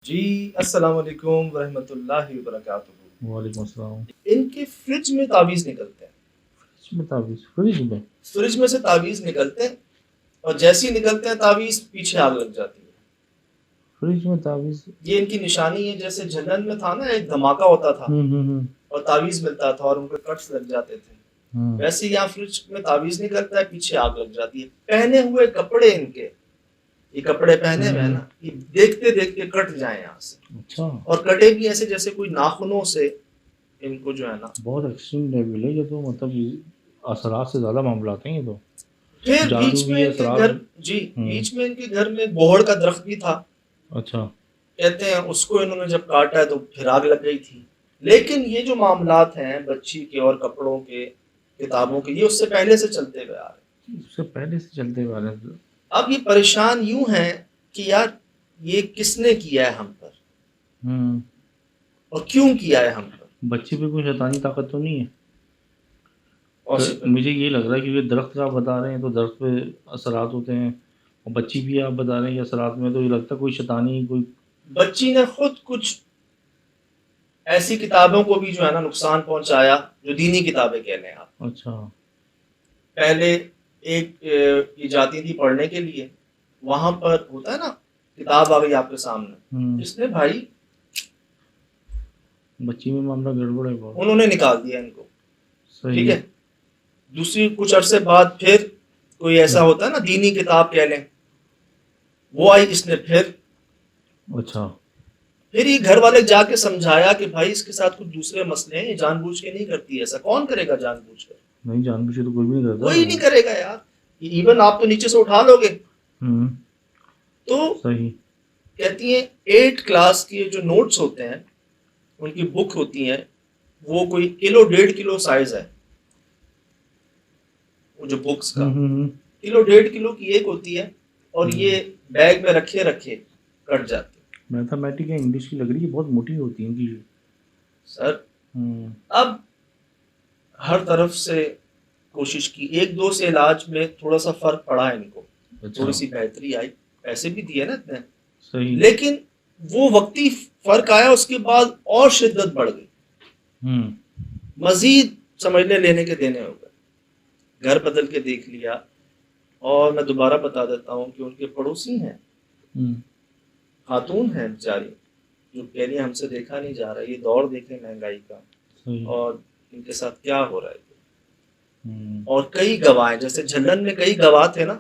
جی السلام علیکم ورحمۃ اللہ وبرکاتہ۔ وعلیکم السلام۔ ان کے فریج میں تعویذ نکلتے ہیں، فریج میں تعویذ؟ فریج میں؟ فریج میں سے تعویذ نکلتے ہیں اور جیسے ہی نکلتے ہیں تعویذ پیچھے آگ لگ جاتی ہے۔ فریج میں تعویذ؟ یہ ان کی نشانی ہے، جیسے جنگل میں تھا نا ایک دھماکہ ہوتا تھا اور تعویذ ملتا تھا اور ان کے کٹس لگ جاتے تھے، ویسے یہاں فریج میں تعویذ نکلتا ہے، پیچھے آگ لگ جاتی ہے۔ پہنے ہوئے کپڑے ان کے، یہ کپڑے پہنے ہوئے ہیں نا، یہ دیکھتے دیکھتے کٹ جائیں یہاں سے، اچھا، اور کٹے بھی ایسے جیسے کوئی ناخنوں سے ان کو جو ہے نا۔ بہت ایکسٹریم لیول ہے یہ تو، مطلب اثرات سے زیادہ معاملات ہیں یہ تو۔ پھر جادو بیچ بھی میں ہے، ان کے اثرات گھر، بھی۔ جی بیچ میں ان کے گھر میں بوہڑ کا درخت بھی تھا، اچھا، کہتے ہیں اس کو انہوں نے جب کاٹا ہے تو پھر آگ لگ گئی تھی۔ لیکن یہ جو معاملات ہیں بچی کے اور کپڑوں کے، کتابوں کے، یہ اس سے پہلے سے چلتے ہوئے آ رہے ہیں۔ اس سے پہلے سے چلتے ہوئے آ رہے ہیں۔ اب یہ پریشان یوں ہیں کہ یار یہ کس نے کیا ہے ہم پر، اور کیوں کیا ہے ہم پر۔ بچے پہ کوئی شیطانی طاقت تو نہیں ہے؟ اور مجھے یہ لگ رہا ہے کہ یہ درخت کا آپ بتا رہے ہیں تو درخت پہ اثرات ہوتے ہیں، اور بچی بھی آپ بتا رہے ہیں کہ اثرات میں، تو یہ لگتا ہے کوئی شیطانی، کوئی بچی نے خود کچھ ایسی کتابوں کو بھی جو ہے نا نقصان پہنچایا، جو دینی کتابیں کہہ لیں آپ۔ اچھا، پہلے ایک یہ جاتی تھی پڑھنے کے لیے، وہاں پر ہوتا ہے نا کتاب آ گئی آپ کے سامنے، اس نے بھائی بچی میں معاملہ گڑبڑ ہے بہت، انہوں نے نکال دیا ان کو، ٹھیک صحیح ہے۔ دوسری کچھ عرصے بعد پھر کوئی ایسا ہوتا ہے نا دینی کتاب کہہ لیں، وہ آئی، اس نے پھر اچھا، پھر یہ گھر والے جا کے سمجھایا کہ بھائی اس کے ساتھ کچھ دوسرے مسئلے ہیں، یہ جان بوجھ کے نہیں کرتی ایسا۔ کون کرے گا جان بوجھ کر؟ نہیں جان بوجھ کے تو کوئی بھی نہیں کرتا، کوئی نہیں کرے گا یار، ایون آپ تو نیچے سے اٹھا لو گے۔ تو صحیح، کہتی ہیں 8 کلاس کے جو نوٹس ہوتے ہیں، ان کی بک ہوتی ہیں، وہ کوئی کلو 1.5 کلو سائز ہے، وہ جو بکس کا کلو 1.5 کلو کی ایک ہوتی ہے، اور یہ بیگ میں رکھے رکھے کٹ جاتی ہے۔ میتھمیٹک انگلش کی لگ رہی ہے، بہت موٹی ہوتی ہیں انگلش سر اب ہر طرف سے کوشش کی، 1-2 سے علاج میں تھوڑا سا فرق پڑا ہے ان کو، تھوڑی سی بہتری آئی، پیسے بھی دیے نا اتنے، صحیح، لیکن وہ وقتی فرق آیا، اس کے بعد اور شدت بڑھ گئی، مزید سمجھنے لینے کے دینے ہو گئے۔ گھر بدل کے دیکھ لیا، اور میں دوبارہ بتا دیتا ہوں کہ ان کے پڑوسی ہیں، خاتون ہیں بیچاری، جو کہہ رہی ہیں ہم سے دیکھا نہیں جا رہا۔ یہ دور دیکھیں مہنگائی کا، اور ان کے ساتھ کیا ہو رہا ہے۔ اور کئی گواہ، جیسے جھلن میں کئی گواہ تھے نا،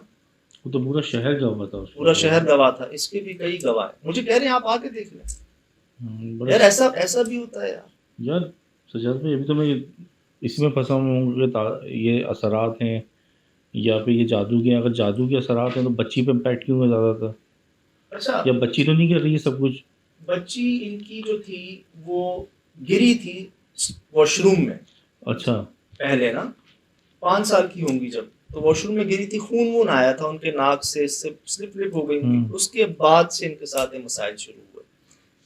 وہ تو پورا شہر گواہ تھا، پورا شہر گواہ تھا، اس کے بھی کئی گواہ ہیں۔ مجھے کہہ رہے ہیں آپ آ کے دیکھ لیں یار، ایسا بھی ہوتا ہے یار سجاد بھائی۔ ابھی تو میں اس میں پھنسا ہوں کہ یہ اثرات ہیں یا پھر یہ جادو کے، اگر جادو کے اثرات ہیں تو بچی پہ امپیکٹ کیوں ہے زیادہ تر؟ اچھا، یا بچی تو نہیں کر رہی ہے سب کچھ؟ بچی ان کی جو تھی وہ گری تھی واش روم میں، اچھا، پہلے نا 5 سال کی ہوں گی جب، تو واش روم میں گری تھی، خون آیا تھا ان کے ناک سے، اس سے سلپ لپ ہو گئی ہوں گی۔ اس کے بعد سے ان کے ساتھ مسائل شروع ہوئے۔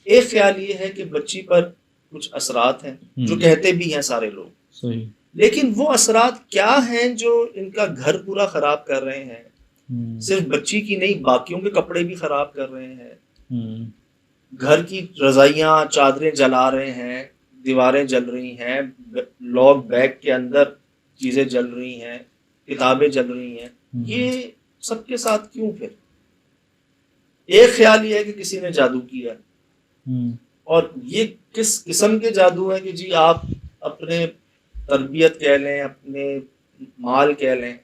ایک خیال یہ ہے کہ بچی پر کچھ اثرات ہیں، جو کہتے بھی ہیں سارے لوگ، صحیح، لیکن وہ اثرات کیا ہیں جو ان کا گھر پورا خراب کر رہے ہیں؟ صرف بچی کی نہیں، باقیوں کے کپڑے بھی خراب کر رہے ہیں، گھر کی رضائیاں چادریں جلا رہے ہیں، دیواریں جل رہی ہیں، لاک بیگ کے اندر چیزیں جل رہی ہیں، کتابیں جل رہی ہیں۔ یہ سب کے ساتھ کیوں؟ پھر ایک خیال یہ ہے کہ کسی نے جادو کیا، اور یہ کس قسم کے جادو ہیں کہ جی آپ اپنے تربیت کہہ لیں، اپنے مال کہہ لیں،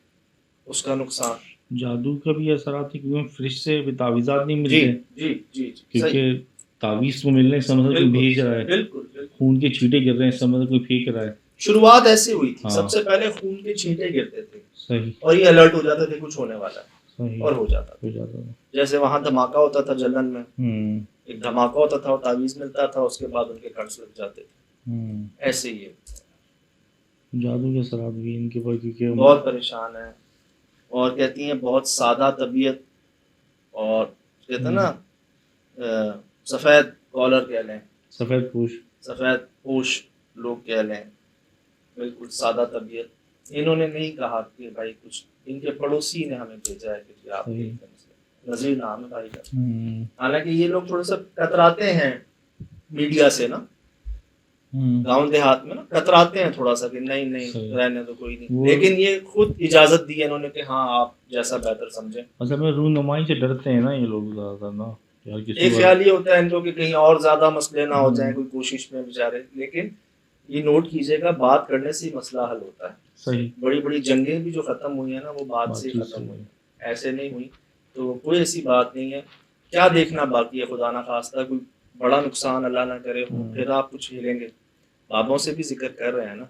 اس کا نقصان۔ جادو کا بھی اثرات ہے کیونکہ فرش سے بھی تعویذات نہیں ملتے، جی کیونکہ تعویذ کو ملنے سے مطلب کوئی بھیج رہا ہے، بالکل خون کے چھینٹے گر رہے ہیں، اس سے مطلب کوئی پھینک رہا ہے۔ شروعات ایسی ہوئی تھی، سب سے پہلے خون کے چھینٹے گرتے تھے، صحیح، اور یہ الرٹ ہو جاتے تھے کچھ ہونے والا ہے، صحیح، اور ہو جاتا تھا۔ جیسے وہاں دھماکہ ہوتا تھا جلن میں، ایک دھماکہ ہوتا تھا اور تعویذ ملتا تھا، اس کے بعد ان کے کٹس لگ جاتے تھے۔ ایسے ہی جادو کے اثرات بھی ان کے پر، کیونکہ بہت پریشان ہیں، اور کہتی ہیں بہت سادہ طبیعت، اور کہتے ہیں نا سفید کالر کہہ لیں، سفید پوش لوگ کہہ لیں، بالکل سادہ طبیعت۔ انہوں نے نہیں کہا کہ بھائی کچھ، ان کے پڑوسی نے ہمیں بھیجا ہے کہ آپ دیکھیں، نذیر نام ہے بھائی کا. حالانکہ یہ لوگ تھوڑا سا کتراتے ہیں میڈیا سے نا, گاؤں دیہات میں نا کتراتے ہیں تھوڑا سا کہ نہیں نہیں رہنے تو کوئی نہیں, لیکن یہ خود اجازت دی ہے انہوں نے کہ ہاں آپ جیسا بہتر سمجھیں. اصل میں رونمائی سے ڈرتے ہیں نا یہ لوگ زیادہ تر نا. ایک خیال یہ ہوتا ہے ان کو کہ کہیں اور زیادہ مسئلے نہ ہو جائیں, کوئی کوشش میں بیچارے. لیکن یہ نوٹ کیجیے گا بات کرنے سے ہی مسئلہ حل ہوتا ہے. صحیح. بڑی بڑی جنگیں بھی جو ختم ہوئی ہیں نا وہ بات سے ہی ختم ہوئی, ایسے نہیں ہوئی. تو کوئی ایسی بات نہیں ہے. کیا دیکھنا باقی ہے, خدا نہ خواستہ کوئی بڑا نقصان اللہ نہ کرے ہو, پھر آپ کچھ ہلیں گے. بابوں سے بھی ذکر کر رہے ہیں نا,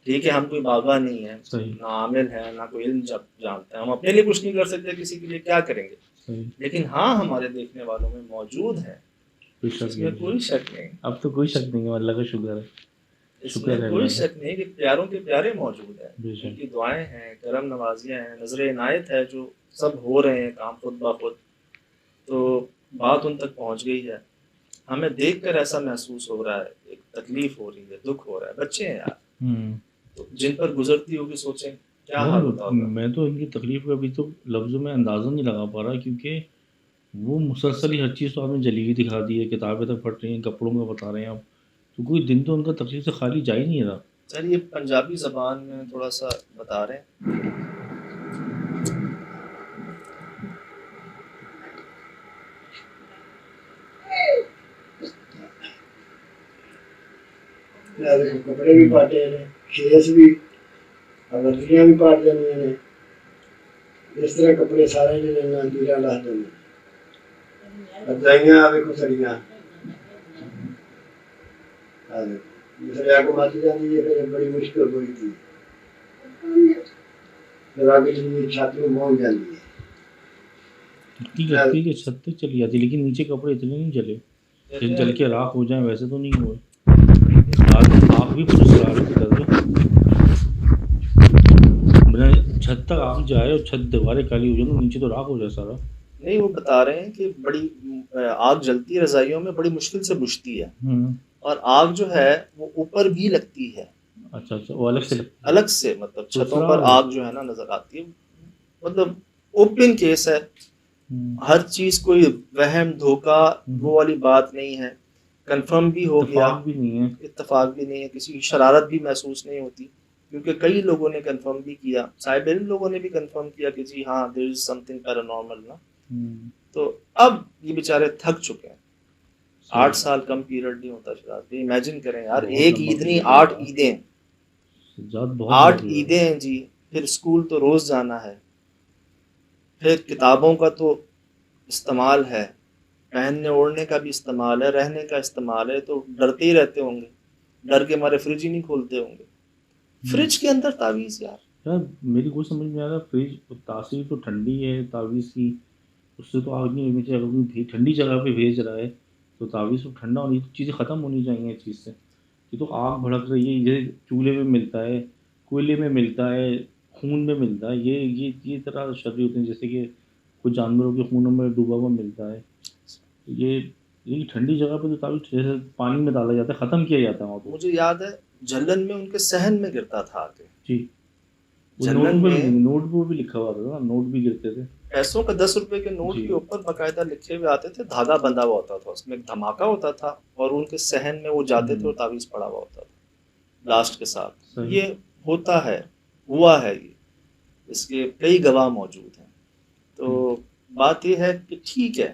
ٹھیک ہے ہم کوئی بابا نہیں ہیں, نہ عامل ہیں, نہ کوئی علم جانتے ہیں, ہم اپنے لیے کچھ نہیں کر سکتے, کسی کے لیے کیا کریں گے. لیکن ہاں ہمارے دیکھنے والوں میں موجود ہے, اس میں کوئی شک نہیں. اب تو کوئی شک نہیں ہے, اللہ کا شکر ہے. اس میں کوئی شک نہیں کہ پیاروں کے پیارے موجود ہیں, ان کی دعائیں ہیں, کرم نوازیاں ہیں, نظر عنایت ہے, جو سب ہو رہے ہیں کام خود بخود. تو بات ان تک پہنچ گئی ہے. ہمیں دیکھ کر ایسا محسوس ہو رہا ہے, ایک تکلیف ہو رہی ہے, دکھ ہو رہا ہے. بچے ہیں یار, تو جن پر گزرتی ہوگی سوچیں کیا حال ہوتا ہوگا. میں تو ان کی تکلیف کا ابھی تو لفظوں میں اندازہ نہیں لگا پا رہا, کیونکہ وہ مسلسل ہی ہر چیز تو آپ نے جلی ہوئی دکھا دی ہے, کتابیں تک پھٹ رہی ہیں, کپڑوں میں بتا رہے ہیں آپ, تو کوئی دن تو ان کا تکلیف سے خالی جا ہی نہیں رہا. سر یہ پنجابی زبان میں تھوڑا سا بتا رہے ہیں. کپڑے بھی پاٹے ہیں, کھیس بھی, ورزیاں بھی پاٹ جانی ہیں, اس طرح کپڑے سارے نے لینا, دیرا لا دینا, رجائیاں آوے کو سڑیاں دوسرے آگے ماتی جانی ہے, پھر بڑی مشکل ہوئی تھی, پھر آگے چلی چھاتی میں مول جاتی ہے. لگتی کہ چھت تک چلی جاتی, لیکن نیچے کپڑے اتنے نہیں جلے, جل کے راکھ ہو جائیں ویسے تو نہیں ہوئے. آگ بھی پوری سرا رہی تھی چھت تک آگ جائے اور چھت دیواریں کالی ہو جائیں, نیچے تو راکھ ہو جائے سارا. نہیں وہ بتا رہے ہیں کہ بڑی آگ جلتی ہے رضائیوں میں, بڑی مشکل سے بجھتی ہے, اور آگ جو ہے وہ اوپر بھی لگتی ہے. اچھا وہ الگ سے مطلب چھتوں پر آگ جو ہے نا نظر آتی ہے. مطلب اوپن کیس ہے, ہر چیز کوئی وہم دھوکہ وہ والی بات نہیں ہے. کنفرم بھی ہو گیا, اتفاق بھی نہیں ہے, کسی کی شرارت بھی محسوس نہیں ہوتی, کیونکہ کئی لوگوں نے کنفرم بھی کیا, صاحب علم لوگوں نے بھی کنفرم کیا کہ جی ہاں دیر از سم تھنگ پیرانارمل نا. تو اب یہ بیچارے تھک چکے ہیں. 8 سال کم پیریڈ نہیں ہوتا شاید. امیجن کریں یار, ایک عید نہیں 8 عیدیں, 8 عیدیں ہیں جی. پھر اسکول تو روز جانا ہے, پھر کتابوں کا تو استعمال ہے, پہننے اوڑھنے کا بھی استعمال ہے, رہنے کا استعمال ہے, تو ڈرتے ہی رہتے ہوں گے, ڈر کے ہمارے فریج ہی نہیں کھولتے ہوں گے. فریج کے اندر تعویذ یار میری کوئی سمجھ میں آ رہا, فریج تاثیر تو ٹھنڈی ہے تعویذ کی, اس سے تو آگ نہیں لگنی چاہیے. اگر ٹھنڈی جگہ پہ بھیج رہا ہے تو تعویذ تو ٹھنڈا ہونی, چیزیں ختم ہونی چاہیے اس چیز سے. یہ تو آگ بھڑک رہی ہے, جیسے چولہے میں ملتا ہے, کوئلے میں ملتا ہے, خون میں ملتا ہے, یہ طرح شرری ہوتے ہیں جیسے کہ کچھ جانوروں کے خونوں میں ڈوبا ہوا ملتا ہے. یہ ٹھنڈی جگہ پہ تو تعویذ جیسے پانی میں ڈالا جاتا ہے, ختم کیا جاتا ہے. مجھے یاد ہے جھلن میں ان کے صحن میں گرتا تھا آ کے. جی نوٹ پر بھی لکھا ہوا تھا, نوٹ بھی گرتے تھے. پیسوں کا 10 روپے کے نوٹ کے اوپر باقاعدہ لکھے ہوئے آتے تھے, دھاگا بندھا ہوا ہوتا تھا, اس میں ایک دھماکہ ہوتا تھا, اور ان کے صحن میں وہ جاتے تھے اور تعویذ پڑا ہوا ہوتا تھا لاسٹ کے ساتھ. یہ ہوتا ہے, ہوا ہے, یہ اس کے کئی گواہ موجود ہیں. تو بات یہ ہے کہ ٹھیک ہے,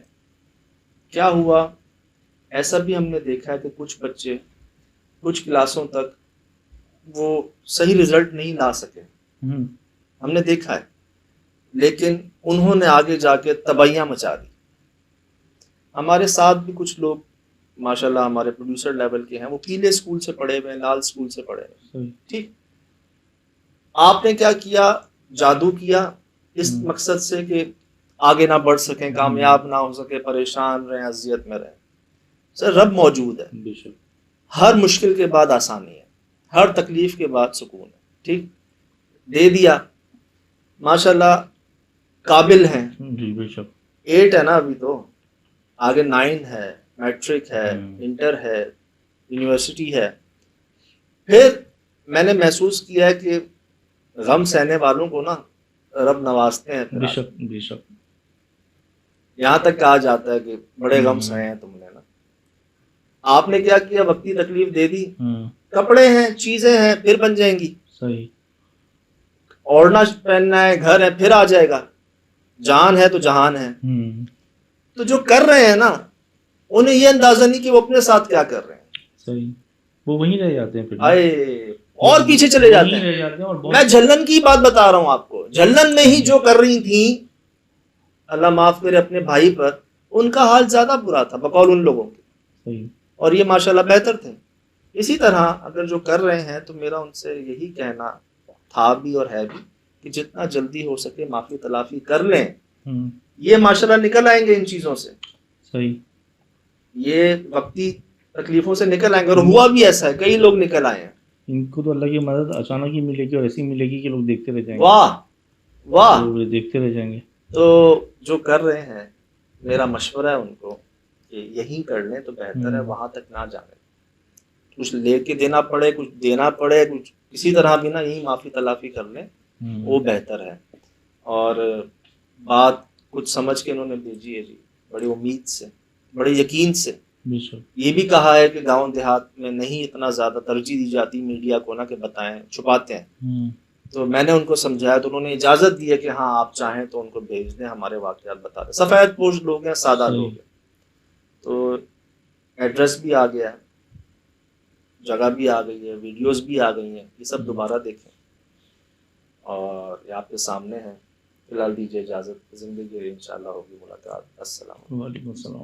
کیا ہوا, ایسا بھی ہم نے دیکھا ہے کہ کچھ بچے کچھ کلاسوں تک وہ صحیح رزلٹ نہیں لا سکے, ہم نے دیکھا ہے, لیکن انہوں نے آگے جا کے تباہیاں مچا دی. ہمارے ساتھ بھی کچھ لوگ ماشاءاللہ ہمارے پروڈیوسر لیول کے ہیں, وہ پیلے اسکول سے پڑھے ہوئے ہیں, لال اسکول سے پڑھے ہوئے ہیں. ٹھیک, آپ نے کیا کیا, جادو کیا اس مقصد سے کہ آگے نہ بڑھ سکیں, کامیاب نہ ہو سکے, پریشان رہیں, اذیت میں رہیں. سر رب موجود ہے, ہر مشکل کے بعد آسانی ہے, ہر تکلیف کے بعد سکون ہے. ٹھیک, دے دیا ماشاءاللہ, قابل ہیں. 8 ہے نا ابھی, تو آگے 9 ہے, میٹرک ہے, انٹر ہے, یونیورسٹی ہے. پھر میں نے محسوس کیا ہے کہ غم سہنے والوں کو نا رب نوازتے ہیں. بے شک. یہاں تک کہا جاتا ہے کہ بڑے غم سہے ہیں تم نے نا. آپ نے کیا کیا, وقتی تکلیف دے دی, کپڑے ہیں, چیزیں ہیں, پھر بن جائیں گی. صحیح. اوڑھنا پہننا ہے, گھر ہے, پھر آ جائے گا. جان ہے تو جہان ہے. تو جو کر رہے ہیں نا, انہیں یہ اندازہ نہیں کہ وہ اپنے ساتھ کیا کر رہے ہیں. صحیح. وہ وہیں رہ جاتے ہیں پھر, اور پیچھے چلے جاتے ہیں. میں جھلن کی بات بتا رہا ہوں آپ کو. جھلن میں ہی جو کر رہی تھیں, اللہ معاف کرے, اپنے بھائی پر, ان کا حال زیادہ برا تھا بقول ان لوگوں کے. صحیح. اور یہ ماشاءاللہ بہتر تھے. اسی طرح اگر جو کر رہے ہیں تو میرا ان سے یہی کہنا تھا بھی اور ہے بھی کہ جتنا جلدی ہو سکے معافی تلافی کر لیں. یہ ماشاءاللہ نکل آئیں گے ان چیزوں سے. صحیح. یہ وقتی تکلیفوں سے نکل آئیں گے, اور ہوا بھی ایسا ہے, کئی لوگ نکل آئے ہیں. ان کو تو اللہ کی مدد اچانک ہی ملے گی, اور ایسی ملے گی کہ لوگ دیکھتے رہ جائیں گے. واہ واہ, دیکھتے رہ جائیں گے. تو جو کر رہے ہیں میرا مشورہ ہے ان کو کہ یہی کر لیں تو بہتر ہے, وہاں تک نہ جانے. کچھ لے کے دینا پڑے, کچھ دینا پڑے, کچھ کسی طرح بھی نہ, یہی معافی تلافی کر لیں, وہ بہتر ہے. اور بات کچھ سمجھ کے انہوں نے بھیجی ہے جی, بڑی امید سے, بڑے یقین سے. یہ بھی کہا ہے کہ گاؤں دیہات میں نہیں اتنا زیادہ ترجیح دی جاتی میڈیا کو نا کہ بتائیں, چھپاتے ہیں. تو میں نے ان کو سمجھایا تو انہوں نے اجازت دی ہے کہ ہاں آپ چاہیں تو ان کو بھیج دیں, ہمارے واقعات بتا دیں. سفید پوش لوگ ہیں, سادہ لوگ ہیں. تو ایڈریس بھی آ گیا ہے, جگہ بھی آ گئی ہے, ویڈیوز بھی آ گئی ہیں, یہ سب دوبارہ دیکھیں. اور یہ آپ کے سامنے ہے. فی الحال دیجیے اجازت, زندگی انشاءاللہ ہوگی ملاقات. السلام. وعلیکم السلام.